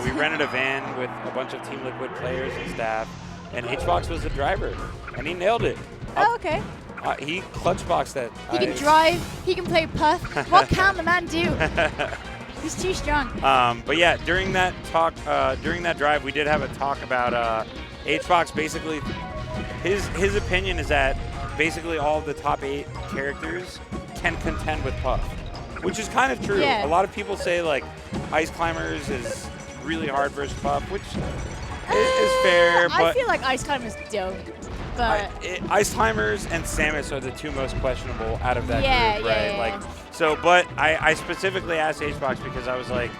We rented a van with a bunch of Team Liquid players and staff, and HBox was the driver, and he nailed it. Oh, okay. He clutch boxed that. He can drive. He can play Puff. What can the man do? He's too strong. But yeah, during that talk, during that drive, we did have a talk about HBox. Basically, his opinion is that basically all of the top 8 characters can contend with Puff, which is kind of true. Yeah. A lot of people say like Ice Climbers is really hard versus Puff, which is fair. But I feel like Ice Climbers don't. But Ice Climbers and Samus are the 2 most questionable out of that group, right? Yeah. Like, so, but I specifically asked HBox because I was like,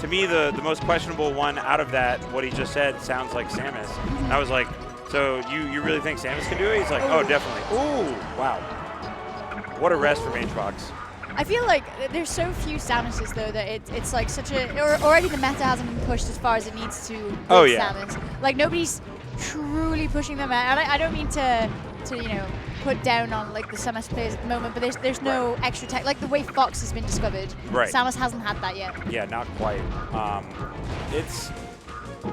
to me, the most questionable one out of that, what he just said, sounds like Samus. And I was like, so you really think Samus can do it? He's like, oh, definitely. Ooh, wow. What a rest from HBox. I feel like there's so few Samuses though that it's like such a already the meta hasn't been pushed as far as it needs to with Samus. Like nobody's truly pushing them out. And I don't mean to put down on like the Samus players at the moment, but there's no extra tech like the way Fox has been discovered. Right. Samus hasn't had that yet. Yeah, not quite.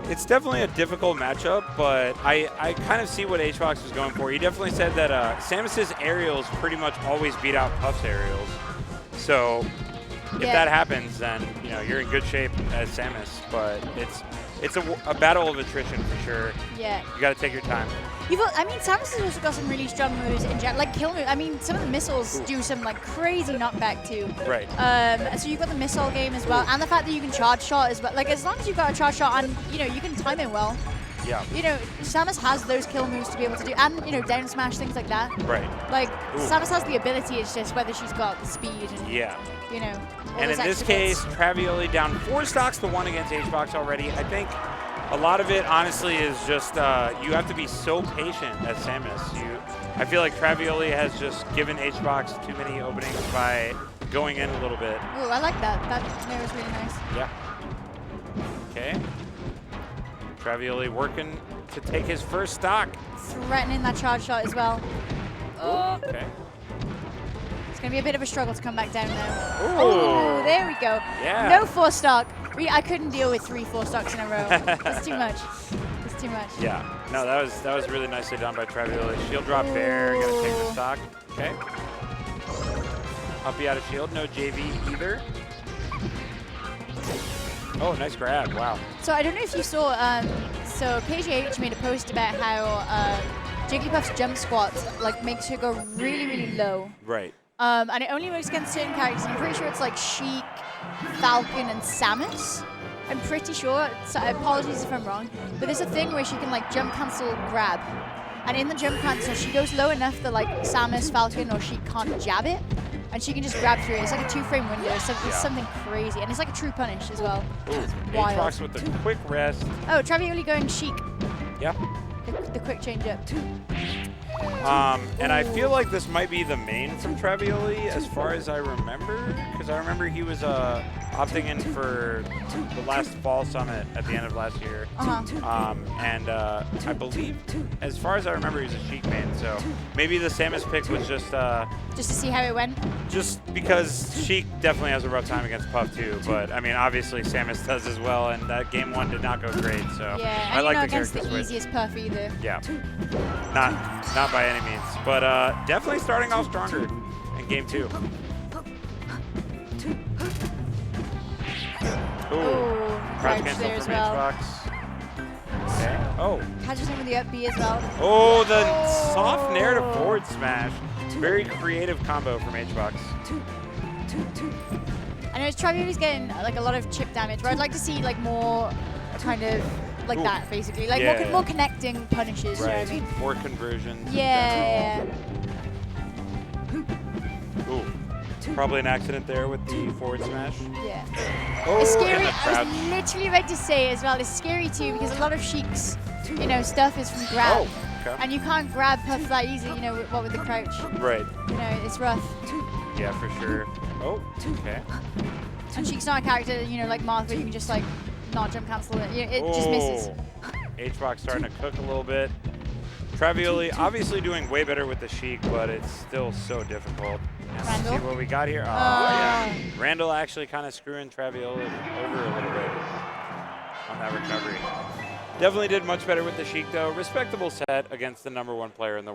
It's definitely a difficult matchup, but I kind of see what HBox was going for. He definitely said that Samus's aerials pretty much always beat out Puff's aerials. So if that happens, then you're in good shape as Samus. But it's a battle of attrition for sure. Yeah. You got to take your time. Samus has also got some really strong moves in general, like kill moves. I mean, some of the missiles do some like crazy knockback too. Right. So you've got the missile game as well, and the fact that you can charge shot as well. Like as long as you've got a charge shot and you can time it well. Yeah. Samus has those kill moves to be able to do, and down smash, things like that. Right. Like Samus has the ability. It's just whether she's got the speed. And, And in this case, Travioli down 4 stocks to 1 against HBox already. I think a lot of it, honestly, is just you have to be so patient as Samus. I feel like Travioli has just given HBox too many openings by going in a little bit. Ooh, I like that. That was really nice. Yeah. Okay. Travioli working to take his first stock. Threatening that charge shot as well. Oh. Okay. It's going to be a bit of a struggle to come back down now. Oh, there we go. Yeah. No 4 stock. I couldn't deal with 3 4 stocks in a row. That's too much. It's too much. Yeah. No, that was really nicely done by Travioli. Shield drop bear, gonna take the stock. Okay. Uppy out of shield, no JV either. Oh, nice grab, wow. So I don't know if you saw, so KGH made a post about how Jigglypuff's jump squat makes her go really, really low. Right. And it only works against certain characters. I'm pretty sure it's like Sheik, Falcon, and Samus. I'm pretty sure. So apologies if I'm wrong. But there's a thing where she can jump cancel grab. And in the jump cancel, she goes low enough that Samus, Falcon, or Sheik can't jab it. And she can just grab through it. It's like a 2-frame window. So it's something crazy. And it's like a true punish as well. Ooh, HBox with the quick rest. Oh, Travioli going Sheik. Yep. The quick change up. And I feel like this might be the main from Travioli as far as I remember, because I remember he was opting in for the last fall summit at the end of last year. And I believe, as far as I remember, he's a Sheik main, so maybe the Samus pick was just to see how it went? Just because Sheik definitely has a rough time against Puff too, but I mean, obviously Samus does as well, and that game 1 did not go great, so yeah, I like the against character the easiest Puff either. Yeah, not by any means, but definitely starting off stronger in game 2. Ooh, crouch there as well. HBox. Okay. Oh. Catches him with the up B as well. Oh, the soft nair to forward smash. Very creative combo from HBox. I know Travioli's getting a lot of chip damage, but I'd like to see more kind of that basically, more connecting punishes. Right. You know what I mean? More conversions. Yeah. Ooh. Probably an accident there with the forward smash. Yeah. Oh, it's scary. I was literally ready to say as well. It's scary too because a lot of Sheik's, stuff is from grab. Oh, okay. And you can't grab Puff that easy, what with the crouch. Right. It's rough. Yeah, for sure. Oh, okay. And Sheik's not a character, like Martha, you can just not jump cancel it. It just misses. HBox starting to cook a little bit. Travioli obviously doing way better with the Sheik, but it's still so difficult. And let's see what we got here. Oh, yeah. Randall actually kind of screwing Travioli over a little bit. on that recovery. Definitely did much better with the Sheik, though. Respectable set against the #1 player in the